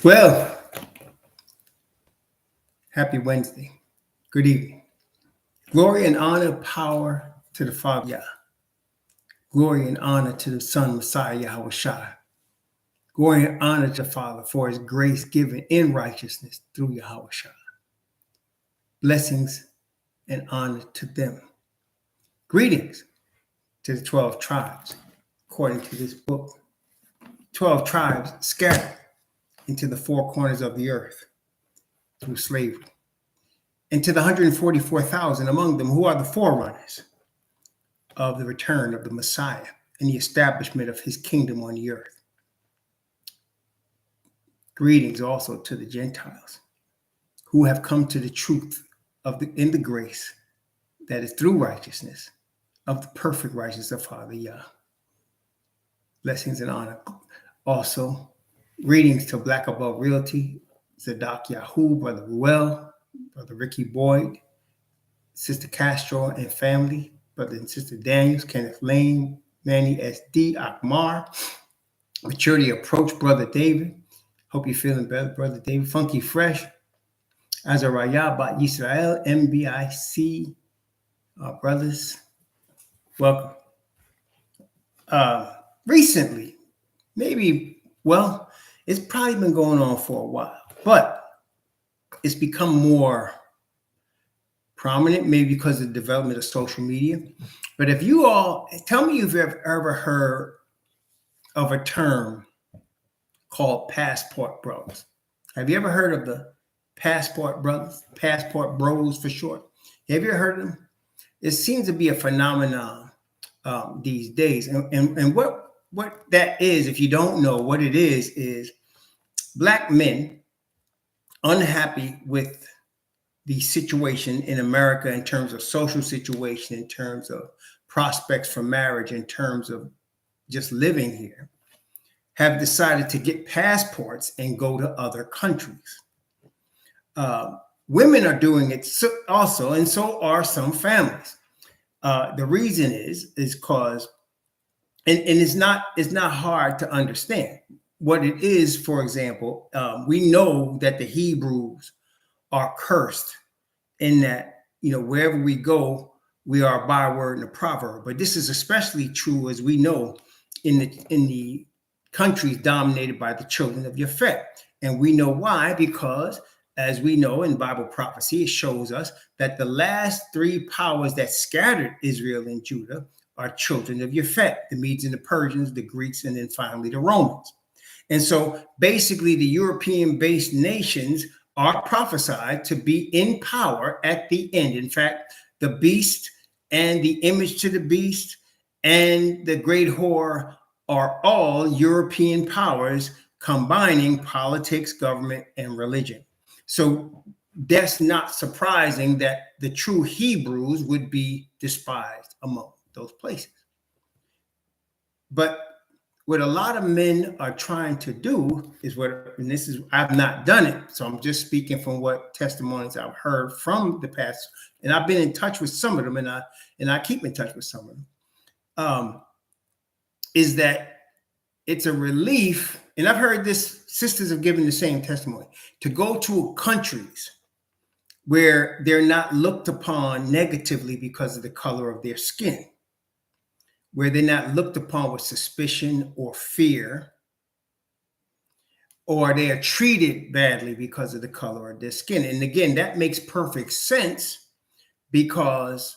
Well, happy Wednesday. Good evening. Glory and honor, power to the Father Yah. Glory and honor to the Son, Messiah Yahweh Shai. Glory and honor to the Father for his grace given in righteousness through Yahweh Shai. Blessings and honor to them. Greetings to the 12 tribes, according to this book. 12 tribes scattered into the four corners of the earth through slavery. And to the 144,000 among them who are the forerunners of the return of the Messiah and the establishment of his kingdom on the earth. Greetings also to the Gentiles who have come to the truth in the grace that is through righteousness of the perfect righteousness of Father Yah. Blessings and honor. Also, greetings to Black Above Realty, Zadok Yahoo, Brother Ruel, Brother Ricky Boyd, Sister Castro and family, Brother and Sister Daniels, Kenneth Lane, Manny SD, Akmar, Maturity Approach, Brother David. Hope you're feeling better, Brother David. Funky Fresh, Azariah, Bat Yisrael, MBIC, brothers. Welcome. Recently, it's probably been going on for a while, but it's become more prominent, maybe because of the development of social media. But if you all, tell me if you've ever heard of a term called passport bros. Have you ever heard of the passport brothers, passport bros for short? Have you ever heard of them? It seems to be a phenomenon these days. And what that is, if you don't know what it is Black men unhappy with the situation in America in terms of social situation, in terms of prospects for marriage, in terms of just living here, have decided to get passports and go to other countries. Women are doing it also, and so are some families. The reason is because, and it's not hard to understand what it is. For example, we know that the Hebrews are cursed in that, wherever we go, we are a byword and a proverb. But this is especially true, as we know, in the countries dominated by the children of Yafet. And we know why, because as we know in Bible prophecy, it shows us that the last three powers that scattered Israel and Judah are children of Yafet, the Medes and the Persians, the Greeks, and then finally the Romans. And so basically the European-based nations are prophesied to be in power at the end. In fact, the beast and the image to the beast and the great whore are all European powers combining politics, government, and religion. So that's not surprising that the true Hebrews would be despised among those places. But what a lot of men are trying to do is I've not done it, so I'm just speaking from what testimonies I've heard from the past, and I've been in touch with some of them, and I keep in touch with some of them, is that it's a relief, and I've heard this, sisters have given the same testimony, to go to countries where they're not looked upon negatively because of the color of their skin, where they're not looked upon with suspicion or fear, or they are treated badly because of the color of their skin. And again, that makes perfect sense, because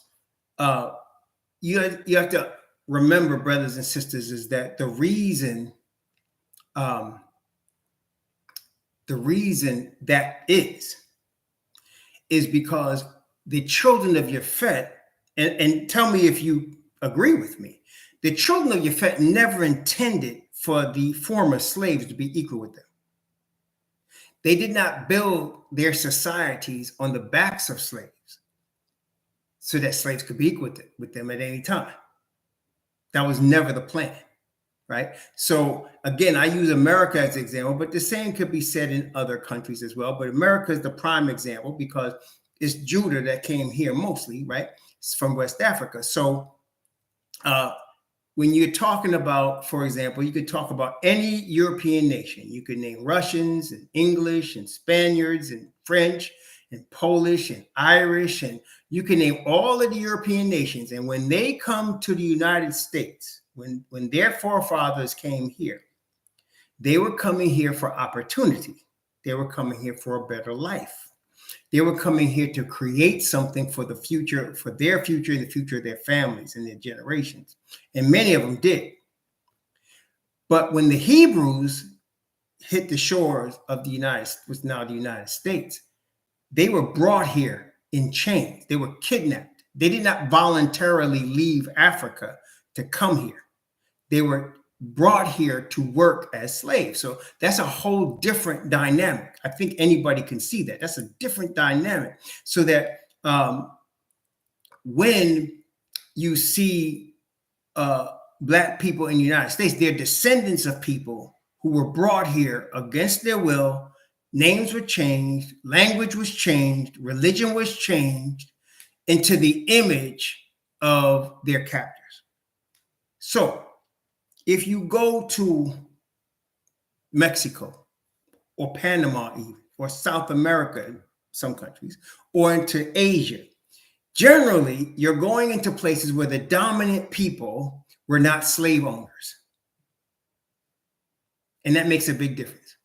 you have to remember, brothers and sisters, is that the reason that is because the children of Yafet, and tell me if you agree with me, the children of Yafet never intended for the former slaves to be equal with them. They did not build their societies on the backs of slaves so that slaves could be equal with them at any time. That was never the plan, right? So again, I use America as an example, but the same could be said in other countries as well. But America is the prime example because it's Judah that came here mostly, right? It's from West Africa. So when you're talking about, for example, you could talk about any European nation. You could name Russians and English and Spaniards and French and Polish and Irish, and you can name all of the European nations. And when they come to the United States, when their forefathers came here, they were coming here for opportunity. They were coming here for a better life. They were coming here to create something for the future, for their future and the future of their families and their generations. And many of them did. But when the Hebrews hit the shores of the what's now the United States, they were brought here in chains. They were kidnapped. They did not voluntarily leave Africa to come here. They were brought here to work as slaves. So that's a whole different dynamic. I think anybody can see that. That's a different dynamic. So that when you see Black people in the United States, they're descendants of people who were brought here against their will. Names were changed, language was changed, religion was changed into the image of their captors. So if you go to Mexico or Panama even, or South America in some countries, or into Asia, generally you're going into places where the dominant people were not slave owners. And that makes a big difference.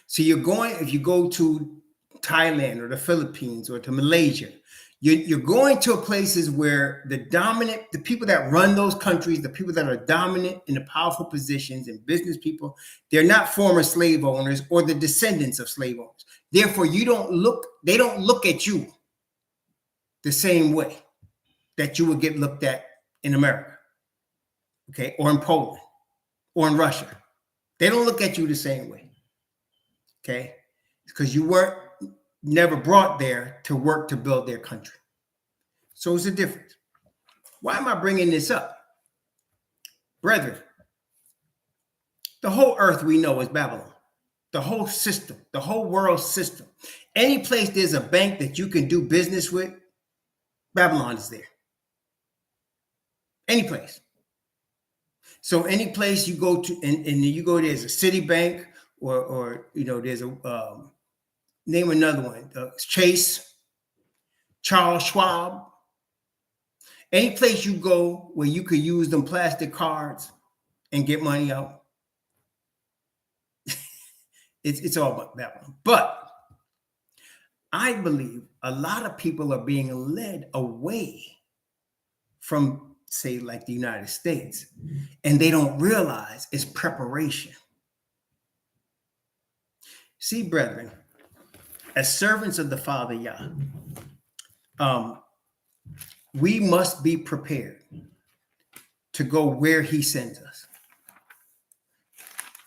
So if you go to Thailand or the Philippines or to Malaysia, you're going to places where the people that run those countries, the people that are dominant in the powerful positions and business people, they're not former slave owners or the descendants of slave owners. Therefore, they don't look at you the same way that you would get looked at in America, okay, or in Poland or in Russia. They don't look at you the same way, okay, because you weren't never brought there to work to build their country. So it's a difference. Why am I bringing this up? Brethren, the whole earth we know is Babylon. The whole system, the whole world system. Any place there's a bank that you can do business with, Babylon is there. Any place. So any place you go to, and you go, there's a Citibank, or there's a name another one, Chase, Charles Schwab. Any place you go where you could use them plastic cards and get money out, it's all about Babylon. But I believe a lot of people are being led away from, say, like the United States, and they don't realize it's preparation. See, brethren, as servants of the Father Yah, we must be prepared to go where he sends us.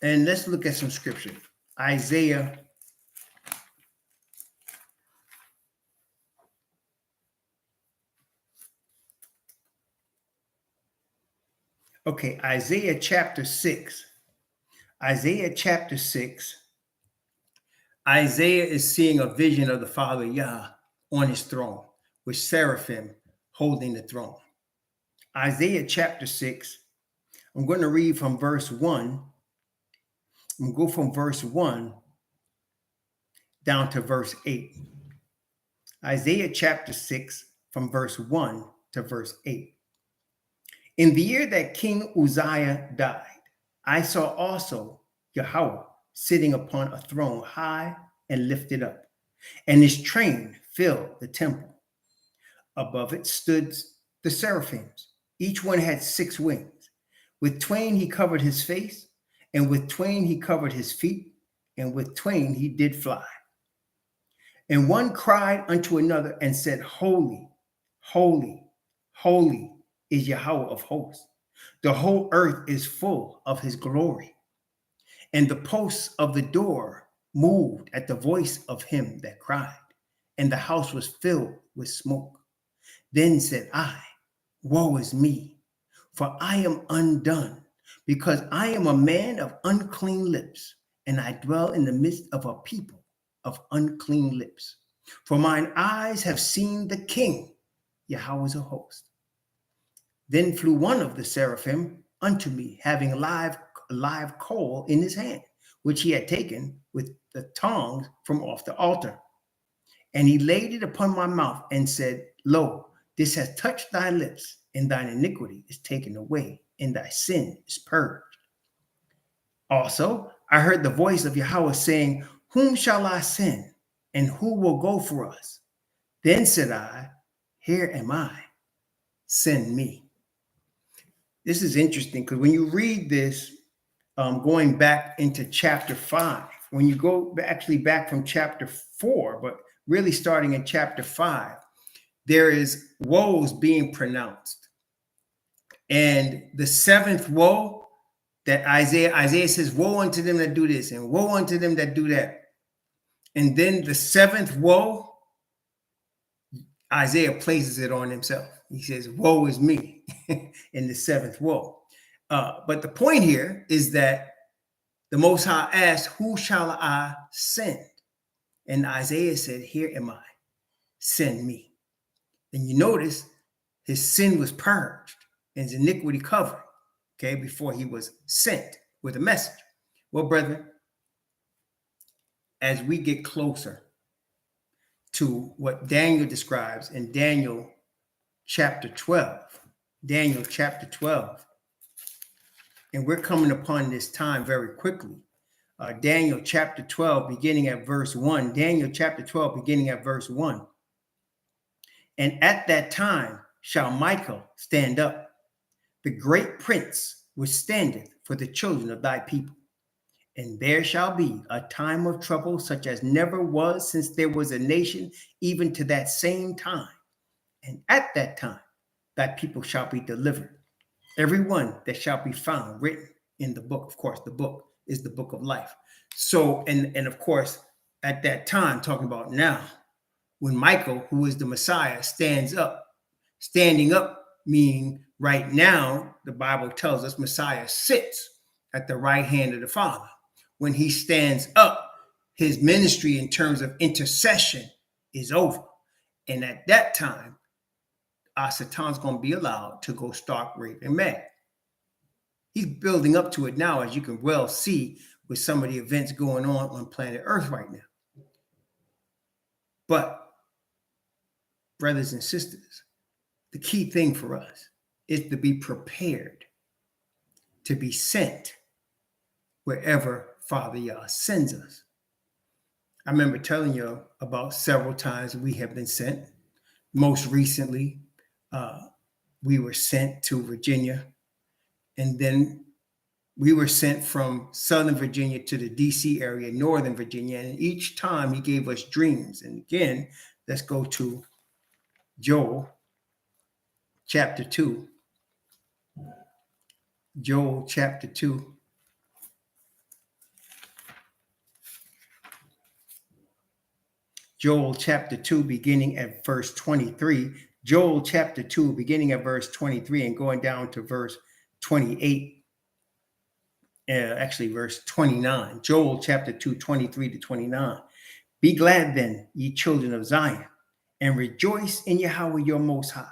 And let's look at some scripture. Isaiah chapter 6. Isaiah chapter 6. Isaiah is seeing a vision of the Father Yah on his throne, with seraphim holding the throne. Isaiah chapter 6. I'm going to read from verse 1. I'm going to go from verse 1 down to verse 8. Isaiah chapter 6, from verse 1 to verse 8. In the year that King Uzziah died, I saw also Yahweh sitting upon a throne high and lifted up, and his train filled the temple. Above it stood the seraphims. Each one had 6 wings. With twain he covered his face, and with twain he covered his feet, and with twain he did fly. And one cried unto another and said, Holy, holy, holy is Yahweh of hosts. The whole earth is full of his glory. And the posts of the door moved at the voice of him that cried, and the house was filled with smoke. Then said I, Woe is me, for I am undone, because I am a man of unclean lips, and I dwell in the midst of a people of unclean lips. For mine eyes have seen the King, Yahweh of hosts. Then flew one of the seraphim unto me, having live coal in his hand, which he had taken with the tongs from off the altar. And he laid it upon my mouth and said, Lo, this has touched thy lips, and thine iniquity is taken away, and thy sin is purged. Also, I heard the voice of Yahweh saying, Whom shall I send, and who will go for us? Then said I, Here am I, send me. This is interesting because when you read this, going back into chapter 5, when you go actually back from chapter 4, but really starting in chapter 5, there is woes being pronounced. And the seventh woe that Isaiah says, woe unto them that do this and woe unto them that do that. And then the seventh woe, Isaiah places it on himself. He says, woe is me in the seventh woe. But the point here is that the Most High asked, who shall I send? And Isaiah said, here am I, send me. And you notice his sin was purged and his iniquity covered, okay, before he was sent with a message. Well, brethren, as we get closer to what Daniel describes in Daniel chapter 12, and we're coming upon this time very quickly. Daniel chapter 12, beginning at verse 1. Daniel chapter 12, beginning at verse 1. And at that time shall Michael stand up, the great prince which standeth for the children of thy people. And there shall be a time of trouble such as never was since there was a nation, even to that same time. And at that time thy people shall be delivered, every one that shall be found written in the book. Of course, the book is the book of life. So, and of course, at that time, talking about now, when Michael, who is the Messiah, stands up, standing up, meaning right now, the Bible tells us Messiah sits at the right hand of the Father. When he stands up, his ministry in terms of intercession is over. And at that time, Satan's going to be allowed to go stark, rape, and mad. He's building up to it now, as you can well see with some of the events going on planet Earth right now. But, brothers and sisters, the key thing for us is to be prepared to be sent wherever Father Yah sends us. I remember telling you about several times we have been sent. Most recently, we were sent to Virginia, and then we were sent from Southern Virginia to the DC area, Northern Virginia, and each time he gave us dreams. And again, let's go to Joel chapter 2. Joel chapter 2. Joel chapter 2, beginning at verse 23. Joel chapter 2, beginning at verse 23 and going down to verse 28. Actually, verse 29. Joel chapter 2, 23 to 29. Be glad then, ye children of Zion, and rejoice in Yahweh your Most High,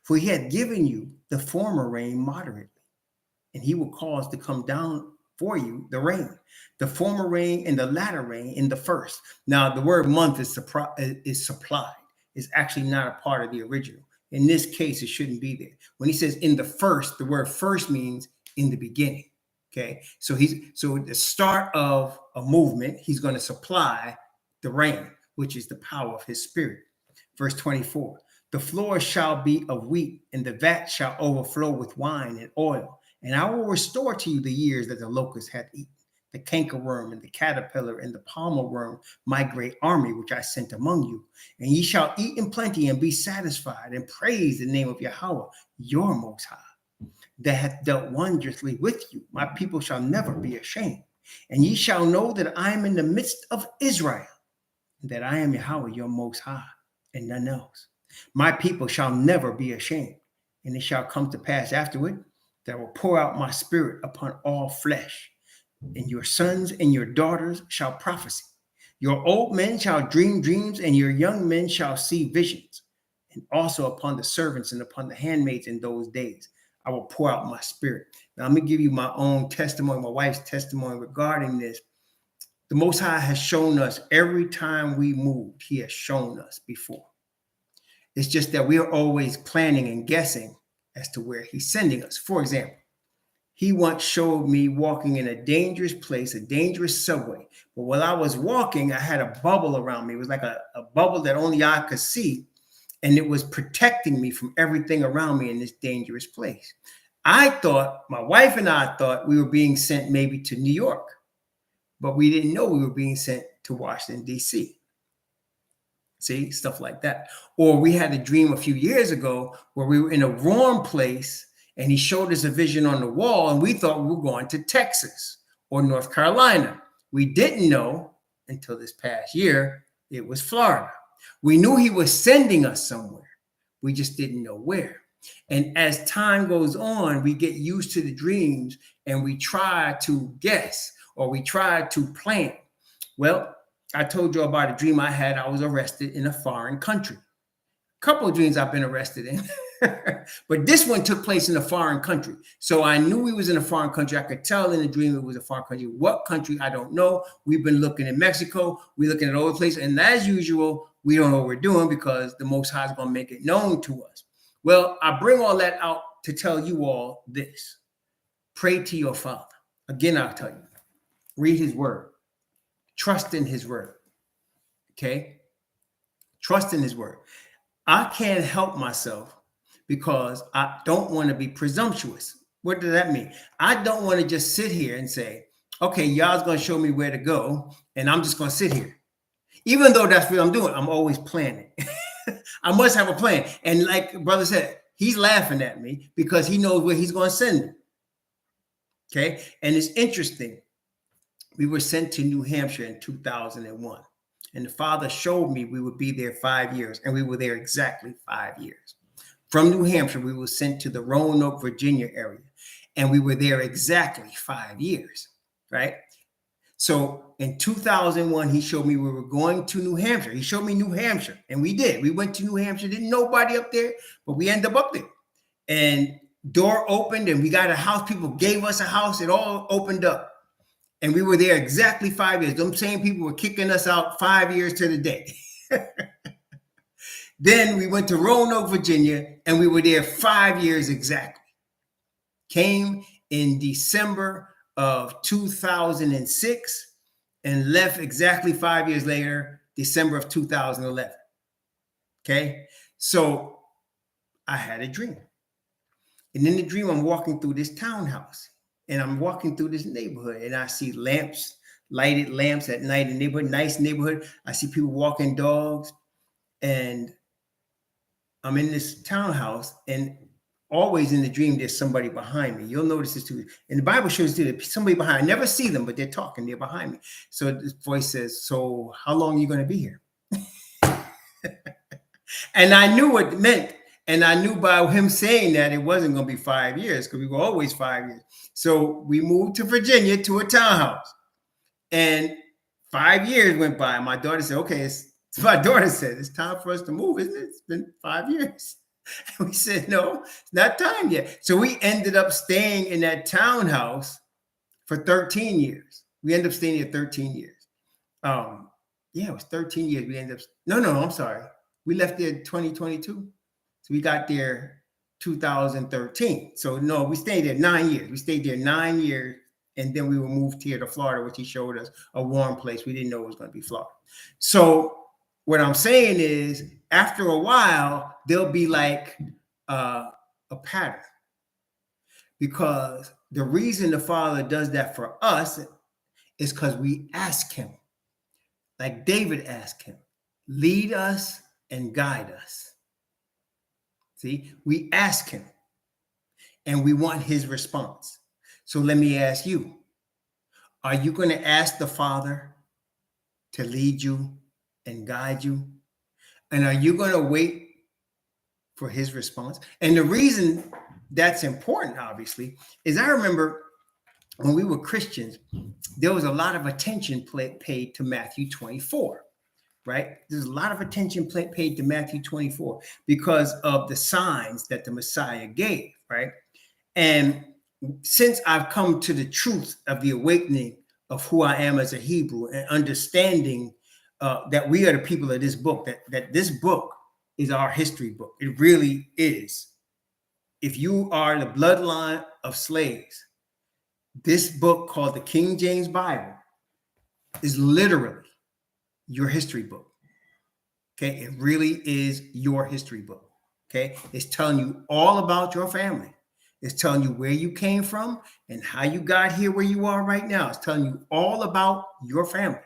for he hath given you the former rain moderately, and he will cause to come down for you the rain, the former rain and the latter rain in the first. Now, the word month is supplied. It's actually not a part of the original. In this case, it shouldn't be there. When he says in the first, the word first means in the beginning. Okay, so at the start of a movement, he's going to supply the rain, which is the power of his spirit. Verse 24, the floor shall be of wheat, and the vat shall overflow with wine and oil. And I will restore to you the years that the locust hath eaten, the cankerworm and the caterpillar and the palmer worm, my great army, which I sent among you. And ye shall eat in plenty and be satisfied, and praise the name of Yahweh, your Most High, that hath dealt wondrously with you. My people shall never be ashamed. And ye shall know that I am in the midst of Israel, and that I am Yahweh, your Most High, and none else. My people shall never be ashamed. And it shall come to pass afterward that I will pour out my spirit upon all flesh, and your sons and your daughters shall prophesy. Your old men shall dream dreams, and your young men shall see visions. And also upon the servants and upon the handmaids in those days, I will pour out my spirit. Now, I'm going to give you my own testimony, my wife's testimony regarding this. The Most High has shown us every time we moved, he has shown us before. It's just that we are always planning and guessing as to where he's sending us. For example, he once showed me walking in a dangerous place, a dangerous subway. But while I was walking, I had a bubble around me. It was like a bubble that only I could see. And it was protecting me from everything around me in this dangerous place. I thought, my wife and I thought we were being sent maybe to New York, but we didn't know we were being sent to Washington, D.C. See, stuff like that. Or we had a dream a few years ago where we were in a wrong place and he showed us a vision on the wall and we thought we were going to Texas or North Carolina. We didn't know until this past year it was Florida. We knew he was sending us somewhere. We just didn't know where. And as time goes on, we get used to the dreams and we try to guess or we try to plan. Well, I told you about a dream I had. I was arrested in a foreign country. A couple of dreams I've been arrested in, but this one took place in a foreign country. So I knew we was in a foreign country. I could tell in the dream it was a foreign country. What country, I don't know. We've been looking in Mexico. We're looking at all the places. And as usual, we don't know what we're doing because the Most High is going to make it known to us. Well, I bring all that out to tell you all this. Pray to your Father. Again, I'll tell you. Read his word. Trust in his word. Okay? Trust in his word. I can't help myself because I don't want to be presumptuous. What does that mean? I don't want to just sit here and say, okay, y'all's going to show me where to go, and I'm just going to sit here. Even though that's what I'm doing, I'm always planning. I must have a plan. And like brother said, he's laughing at me because he knows where he's going to send me. Okay? And it's interesting. We were sent to New Hampshire in 2001. And the Father showed me we would be there 5 years. And we were there exactly 5 years. From New Hampshire, we were sent to the Roanoke, Virginia area. And we were there exactly 5 years. Right? So in 2001, he showed me we were going to New Hampshire. He showed me New Hampshire. And we did. We went to New Hampshire. Didn't nobody up there. But we ended up there. And door opened. And we got a house. People gave us a house. It all opened up. And we were there exactly 5 years. Them same people were kicking us out 5 years to the day. Then we went to Roanoke, Virginia, and we were there 5 years exactly. Came in December of 2006 and left exactly 5 years later, December of 2011. Okay? So I had a dream. And in the dream, I'm walking through this townhouse. And I'm walking through this neighborhood and I see lamps, lighted lamps at night in the neighborhood, nice neighborhood. I see people walking dogs and I'm in this townhouse and always in the dream, there's somebody behind me. You'll notice this too. And the Bible shows you that somebody behind, I never see them, but they're talking, they're behind me. So this voice says, so how long are you going to be here? And I knew what it meant. And I knew by him saying that it wasn't going to be 5 years because we were always 5 years. So we moved to Virginia to a townhouse. And 5 years went by. My daughter said, okay, my daughter said, it's time for us to move, isn't it? It's been 5 years. And we said, no, it's not time yet. So we ended up staying in that townhouse for 13 years. We ended up staying there 13 years. Yeah, it was 13 years. We ended up, no, I'm sorry. We left there in 2022. So we got there 2013. So no, we stayed there 9 years. We stayed there 9 years. And then we were moved here to Florida, which he showed us a warm place. We didn't know it was going to be Florida. So what I'm saying is after a while, there'll be like a pattern. Because the reason the Father does that for us is because we ask him. Like David asked him, lead us and guide us. See, we ask him and we want his response. So let me ask you, are you going to ask the Father to lead you and guide you? And are you going to wait for his response? And the reason that's important, obviously, is I remember when we were Christians, there was a lot of attention paid to Matthew 24. Right? There's a lot of attention paid to Matthew 24 because of the signs that the Messiah gave, right? And since I've come to the truth of the awakening of who I am as a Hebrew and understanding that we are the people of this book, that this book is our history book. It really is. If you are the bloodline of slaves, this book called the King James Bible is literally your history book. Okay, it really is your history book. Okay, it's telling you all about your family. It's telling you where you came from and how you got here where you are right now. It's telling you all about your family.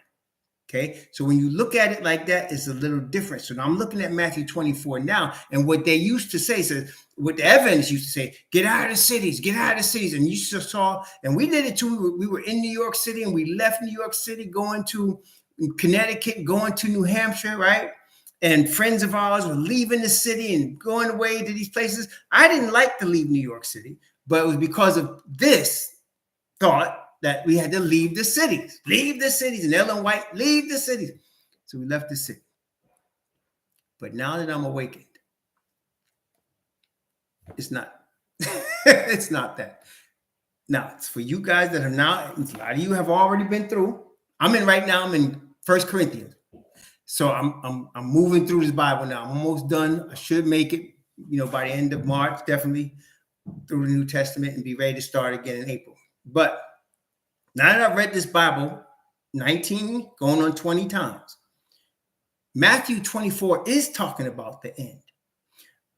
Okay, so when you look at it like that, it's a little different. So now I'm looking at Matthew 24 now, and what they used to say, so what the evidence used to say, get out of the cities, get out of the cities. And you just saw, and we did it too. We were in New York City, and we left New York City going to Connecticut, going to New Hampshire, right? And friends of ours were leaving the city and going away to these places. I didn't like to leave New York City, but it was because of this thought that we had to leave the cities. And Ellen White, leave the cities. So we left the city. But now that I'm awakened, it's not. It's not that. Now, it's for you guys that are now, a lot of you have already been through. I'm in 1 Corinthians. So I'm moving through this Bible now. I'm almost done. I should make it, by the end of March, definitely through the New Testament and be ready to start again in April. But now that I've read this Bible 19, going on 20 times, Matthew 24 is talking about the end.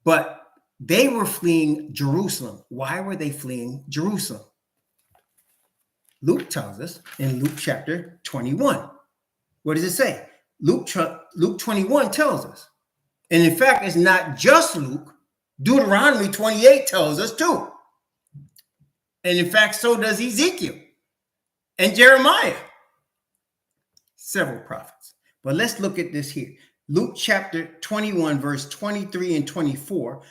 But they were fleeing Jerusalem. Why were they fleeing Jerusalem? Luke tells us in Luke chapter 21. What does it say? Luke 21 tells us. And in fact, it's not just Luke. Deuteronomy 28 tells us too. And in fact, so does Ezekiel and Jeremiah. Several prophets. But let's look at this here. Luke chapter 21, verse 23 and 24.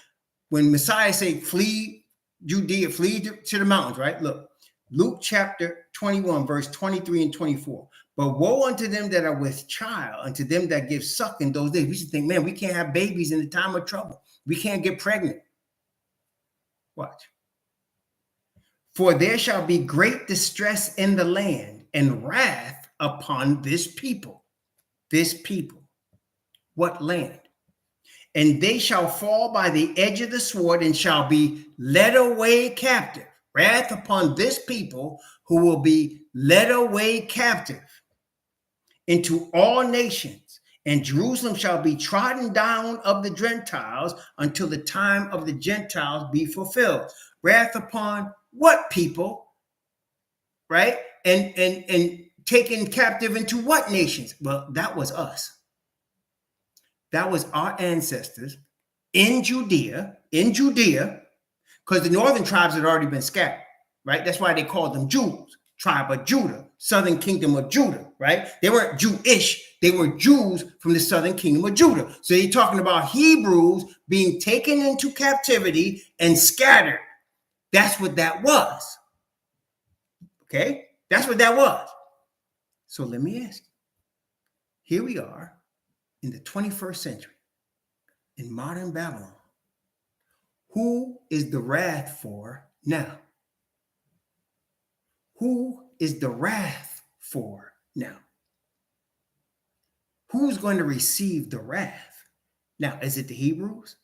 When Messiah said, flee Judea, flee to the mountains, right? Look, Luke chapter 21, verse 23 and 24. But woe unto them that are with child, unto them that give suck in those days. We should think, man, we can't have babies in the time of trouble. We can't get pregnant. Watch. For there shall be great distress in the land and wrath upon this people. This people. What land? And they shall fall by the edge of the sword and shall be led away captive. Wrath upon this people who will be led away captive into all nations, and Jerusalem shall be trodden down of the Gentiles until the time of the Gentiles be fulfilled. Wrath upon what people, right? And taken captive into what nations? Well, that was us. That was our ancestors in Judea, because the northern tribes had already been scattered, right? That's why they called them Jews. Tribe of Judah, southern kingdom of Judah, right? They weren't Jewish, they were Jews from the southern kingdom of Judah. So you're talking about Hebrews being taken into captivity and scattered. That's what that was. Okay? That's what that was. So let me ask you. Here we are in the 21st century, in modern Babylon. Who is the wrath for now? Who is the wrath for now? Who's going to receive the wrath? Now, is it the Hebrews?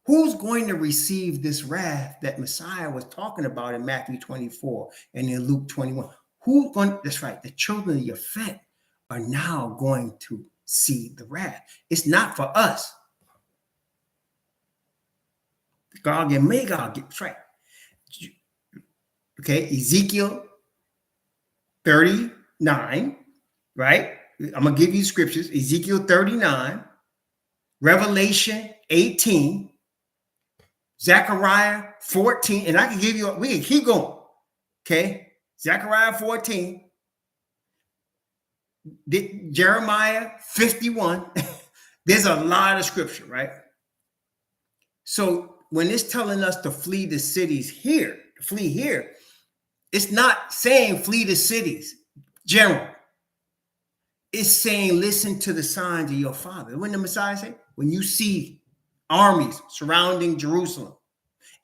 Who's going to receive this wrath that Messiah was talking about in Matthew 24 and in Luke 21? Who's going? That's right. The children of Yafet are now going to see the wrath. It's not for us. Gog and Magog, that's right. Okay, Ezekiel 39, right? I'm going to give you scriptures. Ezekiel 39, Revelation 18, Zechariah 14, and I can give you, we can keep going. Okay, Zechariah 14, Jeremiah 51. There's a lot of scripture, right? So when it's telling us to flee the cities here, flee here, it's not saying flee the cities, general. It's saying listen to the signs of your father. When the Messiah say, when you see armies surrounding Jerusalem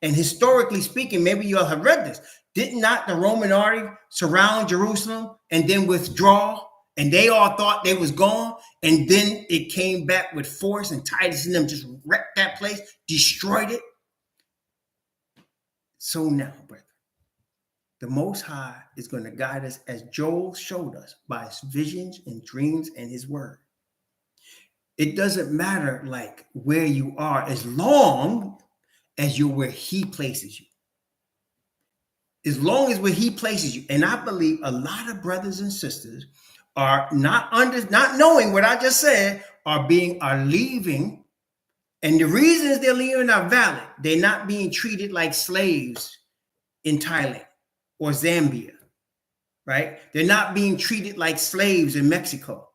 And historically speaking, maybe you all have read this. Did not the Roman army surround Jerusalem and then withdraw? And they all thought they was gone. And then it came back with force, and Titus and them just wrecked that place, destroyed it. So now, brother, the Most High is going to guide us as Joel showed us by his visions and dreams and his word. It doesn't matter like where you are as long as you're where he places you. As long as where he places you. And I believe a lot of brothers and sisters are not knowing what I just said, are leaving. And the reasons they're leaving are valid. They're not being treated like slaves in Thailand or Zambia, right? They're not being treated like slaves in Mexico.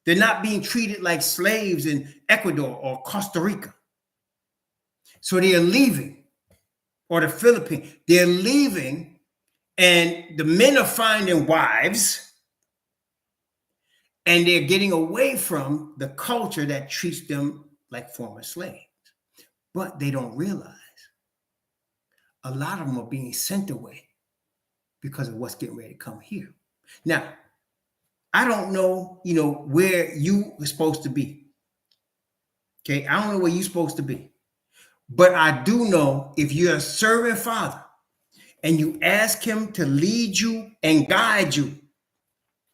They're not being treated like slaves in Ecuador or Costa Rica. So they are leaving, or the Philippines. They're leaving, and the men are finding wives, and they're getting away from the culture that treats them like former slaves. But they don't realize a lot of them are being sent away because of what's getting ready to come here. Now, I don't know, where you are supposed to be. Okay, I don't know where you're supposed to be. But I do know if you're a servant father and you ask him to lead you and guide you,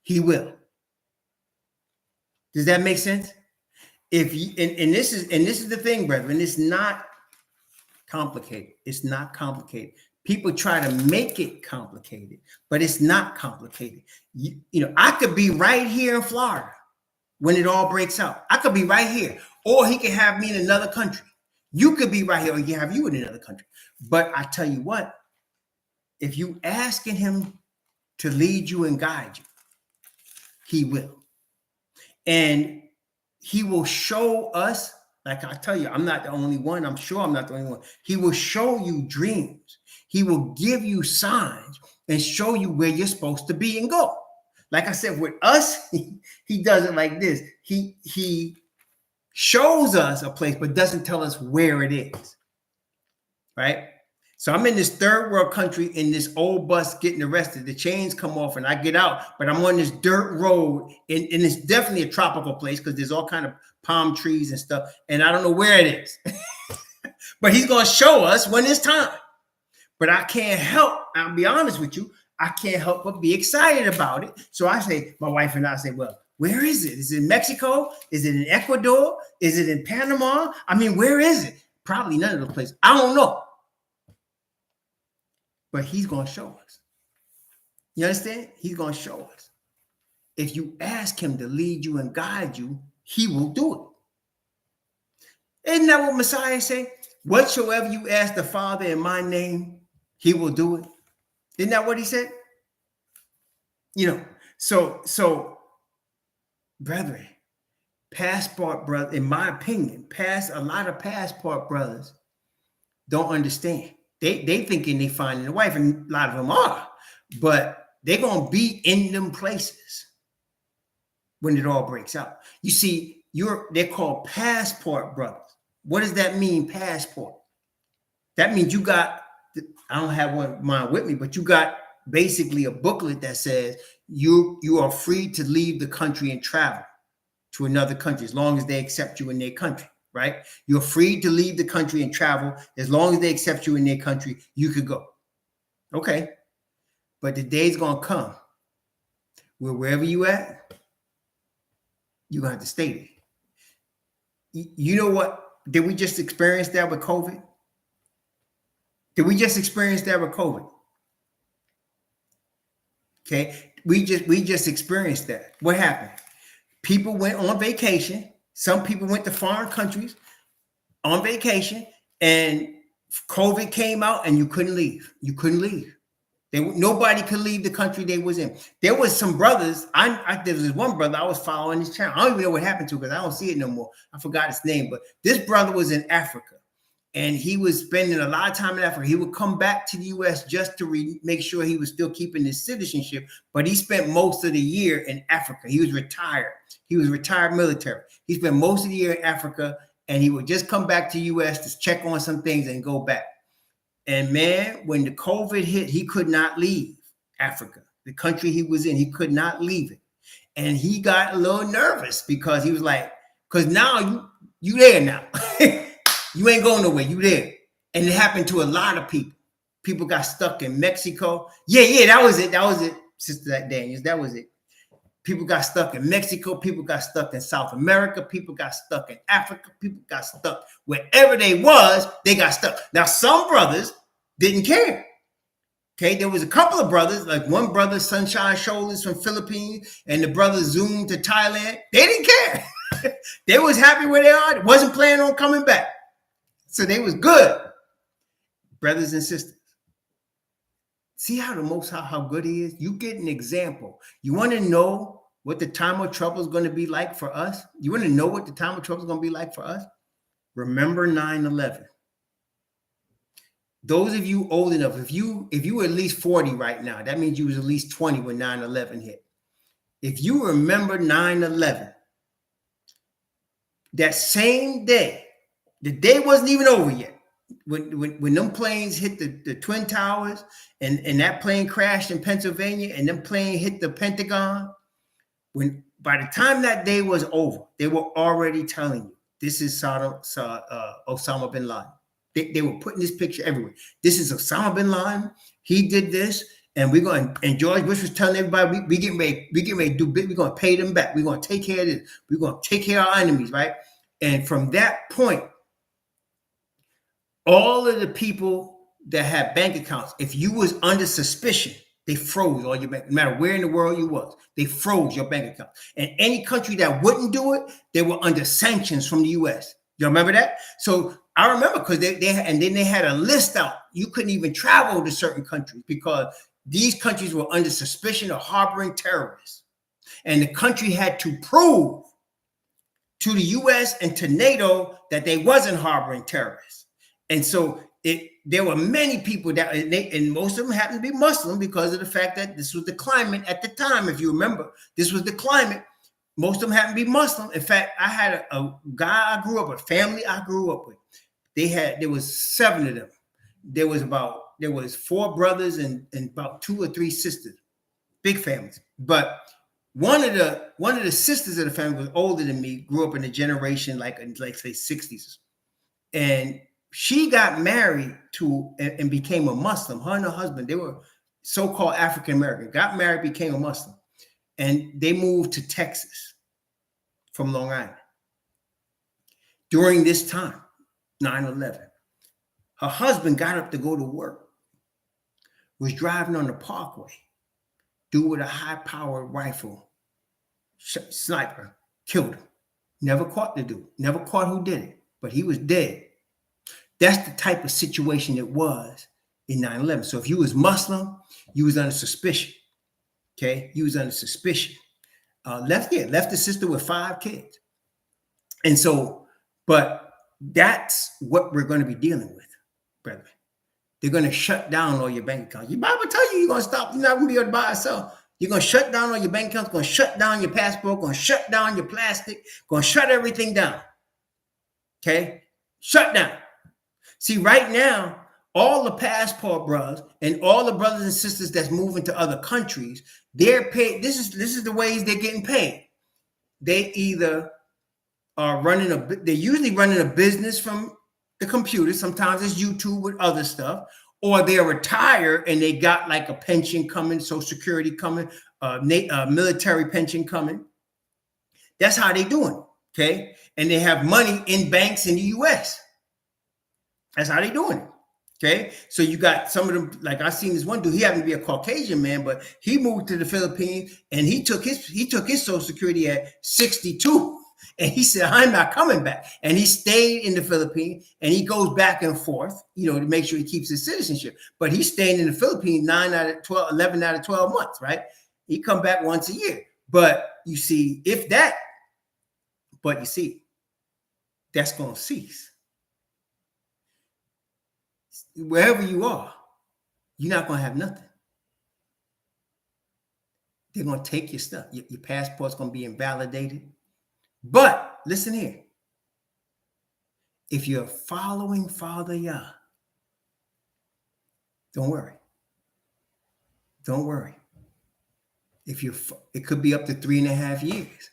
he will. Does that make sense? If you and this is the thing, brethren, it's not complicated. It's not complicated. People try to make it complicated, but it's not complicated. I could be right here in Florida when it all breaks out. I could be right here, or he could have me in another country. You could be right here, or he have you in another country. But I tell you what, if you asking him to lead you and guide you, he will. And he will show us, like I tell you, I'm not the only one. I'm sure I'm not the only one. He will show you dreams. He will give you signs and show you where you're supposed to be and go. Like I said, with us, he does it like this. He shows us a place, but doesn't tell us where it is. Right? So I'm in this third world country in this old bus getting arrested. The chains come off and I get out, but I'm on this dirt road and it's definitely a tropical place because there's all kind of palm trees and stuff. And I don't know where it is, but he's going to show us when it's time. But I can't help, I'll be honest with you, I can't help but be excited about it. So I say, my wife and I say, well, where is it? Is it in Mexico? Is it in Ecuador? Is it in Panama? I mean, where is it? Probably none of those places. I don't know. But he's going to show us. You understand? He's going to show us. If you ask him to lead you and guide you, he will do it. Isn't that what Messiah said? Whatsoever you ask the Father in my name, he will do it. Isn't that what he said? So brethren, passport brother, in my opinion, a lot of passport brothers don't understand. They thinking they finding a wife, and a lot of them are, but they're gonna be in them places when it all breaks out. You see, they're called passport brothers. What does that mean, passport? That means you got, I don't have one of mine with me, but you got basically a booklet that says you are free to leave the country and travel to another country as long as they accept you in their country, right? You're free to leave the country and travel as long as they accept you in their country, you could go. Okay. But the day's going to come where wherever you at, you're going to have to stay there. You know what? Did we just experience that with COVID? Did we just experience that with COVID? Okay. We just experienced that. What happened? People went on vacation. Some people went to foreign countries on vacation, and COVID came out and you couldn't leave. You couldn't leave. Nobody could leave the country they was in. There was some brothers. There was one brother I was following his channel. I don't even know what happened to because I don't see it no more. I forgot his name, but this brother was in Africa, and he was spending a lot of time in Africa. He would come back to the U.S. just to make sure he was still keeping his citizenship, but he spent most of the year in Africa. He was retired. He was retired military. He spent most of the year in Africa, and he would just come back to the U.S. to check on some things and go back. And man, when the COVID hit, he could not leave Africa, the country he was in. He could not leave it. And he got a little nervous because he was like, because now you there now. You ain't going nowhere. You there. And it happened to a lot of people. People got stuck in Mexico. Yeah, that was it. That was it, Sister Daniels. That was it. People got stuck in Mexico. People got stuck in South America. People got stuck in Africa. People got stuck wherever they was, they got stuck. Now, some brothers didn't care. Okay, there was a couple of brothers, like one brother, Sunshine Shoulders from Philippines, and the brother Zoom to Thailand. They didn't care. They was happy where they are. They wasn't planning on coming back. So they was good. Brothers and sisters. See how the Most High, how good he is? You get an example. You want to know what the time of trouble is going to be like for us? You want to know what the time of trouble is going to be like for us? Remember 9/11. Those of you old enough, if you were at least 40 right now, that means you was at least 20 when 9/11 hit. If you remember 9/11, that same day, the day wasn't even over yet. When them planes hit the Twin Towers and that plane crashed in Pennsylvania and them plane hit the Pentagon, by the time that day was over, they were already telling you, this is Osama bin Laden. They were putting this picture everywhere. This is Osama bin Laden. He did this, and we're going. And George Bush was telling everybody, we getting ready to do big. We're going to pay them back. We're going to take care of this. We're going to take care of our enemies, right? And from that point, all of the people that had bank accounts, if you was under suspicion, they froze all your bank. No matter where in the world you was, they froze your bank account. And any country that wouldn't do it, they were under sanctions from the U.S. You remember that? So I remember because they had a list out. You couldn't even travel to certain countries because these countries were under suspicion of harboring terrorists. And the country had to prove to the U.S. and to NATO that they wasn't harboring terrorists. And so there were many people that, and most of them happened to be Muslim because of the fact that this was the climate at the time. If you remember, this was the climate. Most of them happened to be Muslim. In fact, I had a guy I grew up with, family I grew up with. There was 7 of them. There was 4 brothers and about 2 or 3 sisters, big families. But one of the sisters of the family was older than me, grew up in a generation like say 60s. And she got married to and became a Muslim. Her and her husband, they were so-called African American, got married, became a Muslim. And they moved to Texas from Long Island. During this time, 9/11, her husband got up to go to work, was driving on the parkway, dude with a high-powered rifle, sniper, killed him. Never caught the dude, never caught who did it, but he was dead. That's the type of situation it was in 9/11. So if you was Muslim, you was under suspicion. Okay, you was under suspicion. Left the sister with 5 kids. And so, but that's what we're going to be dealing with, brethren. They're going to shut down all your bank accounts. Your Bible tells you you're going to stop. You're not going to be able to buy or sell. You're going to shut down all your bank accounts, going to shut down your passport, going to shut down your plastic, going to shut everything down. Okay? Shut down. See, right now, all the passport brothers and all the brothers and sisters that's moving to other countries, they're paid. This is the ways they're getting paid. They either are they're usually running a business from the computer. Sometimes it's YouTube with other stuff, or they're retired and they got like a pension coming, Social Security coming, military pension coming. That's how they doing it, okay? And they have money in banks in the U.S. That's how they doing it. Okay, so you got some of them, like I seen this one dude, he happened to be a Caucasian man, but he moved to the Philippines and he took his Social Security at 62. And he said, I'm not coming back. And he stayed in the Philippines and he goes back and forth, to make sure he keeps his citizenship. But he's staying in the Philippines 11 out of 12 months, right? He come back once a year. But you see, that's going to cease. Wherever you are, you're not going to have nothing. They're going to take your stuff. Your passport's going to be invalidated. But listen here. If you're following Father Yah, Don't worry. Don't worry. It could be up to 3.5 years.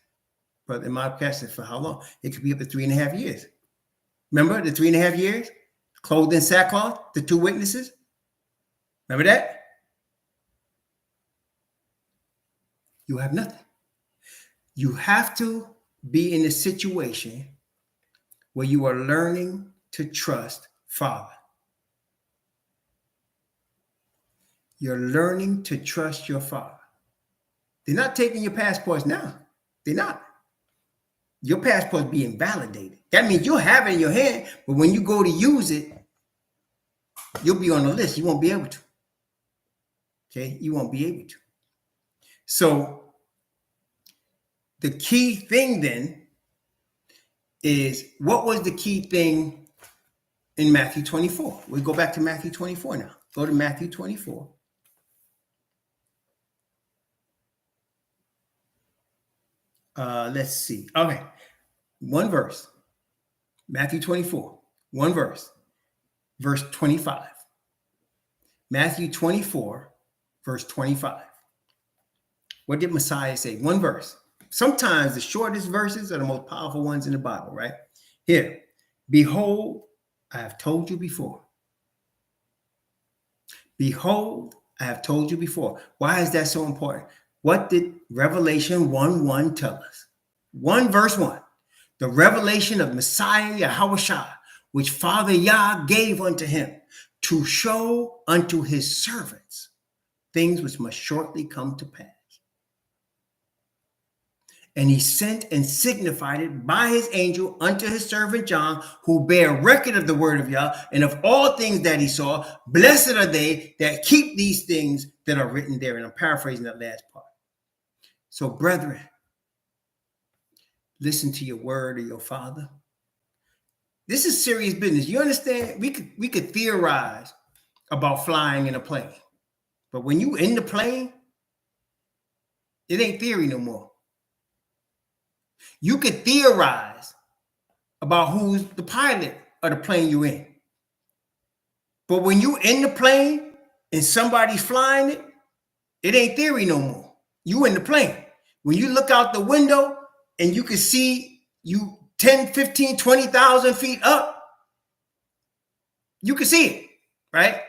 But in my passage, for how long? It could be up to 3.5 years. Remember the 3.5 years? Clothed in sackcloth, the 2 witnesses? Remember that? You have nothing. You have to be in a situation where you are learning to trust Father. You're learning to trust your Father. They're not taking your passports now. They're not. Your passport's being validated. That means you'll have it in your hand, but when you go to use it, you'll be on the list. You won't be able to. Okay? You won't be able to. So the key thing then is, what was the key thing in Matthew 24? We go back to Matthew 24 now. Go to Matthew 24. Let's see. Okay. One verse. Matthew 24. One verse. Verse 25. Matthew 24, verse 25. What did Messiah say? One verse. Sometimes the shortest verses are the most powerful ones in the Bible, right? Here. Behold, I have told you before. Behold, I have told you before. Why is that so important? What did Revelation 1:1 tell us? 1 verse 1. The revelation of Messiah Yahushua, which Father Yah gave unto him, to show unto his servants things which must shortly come to pass. And he sent and signified it by his angel unto his servant John, who bear record of the word of Yah and of all things that he saw. Blessed are they that keep these things that are written there. And I'm paraphrasing that last part. So, brethren, listen to your word of your Father. This is serious business. You understand? We could theorize about flying in a plane, but when you in the plane, it ain't theory no more. You could theorize about who's the pilot of the plane you're in, but when you in the plane and somebody's flying it, it ain't theory no more. You in the plane. When you look out the window and you can see you 10, 15, 20,000 feet up, you can see it, right?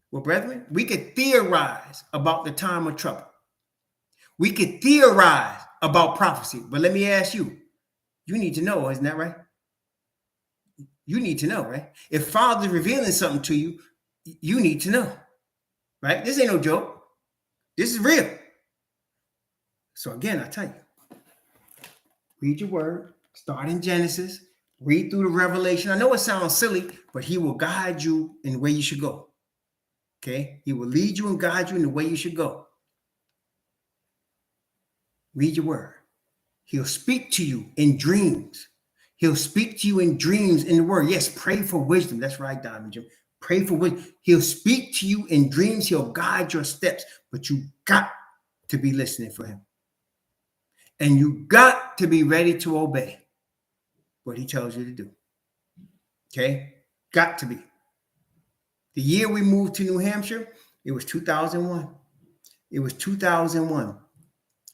Well, brethren, we could theorize about the time of trouble. We could theorize about prophecy. But let me ask you, you need to know, isn't that right? You need to know, right? If Father's revealing something to you, you need to know, right? This ain't no joke. This is real. So again, I tell you, read your word, start in Genesis, read through the Revelation. I know it sounds silly, but he will guide you in the way you should go. Okay? He will lead you and guide you in the way you should go. Read your word. He'll speak to you in dreams. He'll speak to you in dreams in the word. Yes, pray for wisdom. That's right, Diamond Jim. Pray for wisdom. He'll speak to you in dreams. He'll guide your steps, but you got to be listening for him. And you got to be ready to obey what he tells you to do. Okay? Got to be. The year we moved to New Hampshire, it was 2001. It was 2001.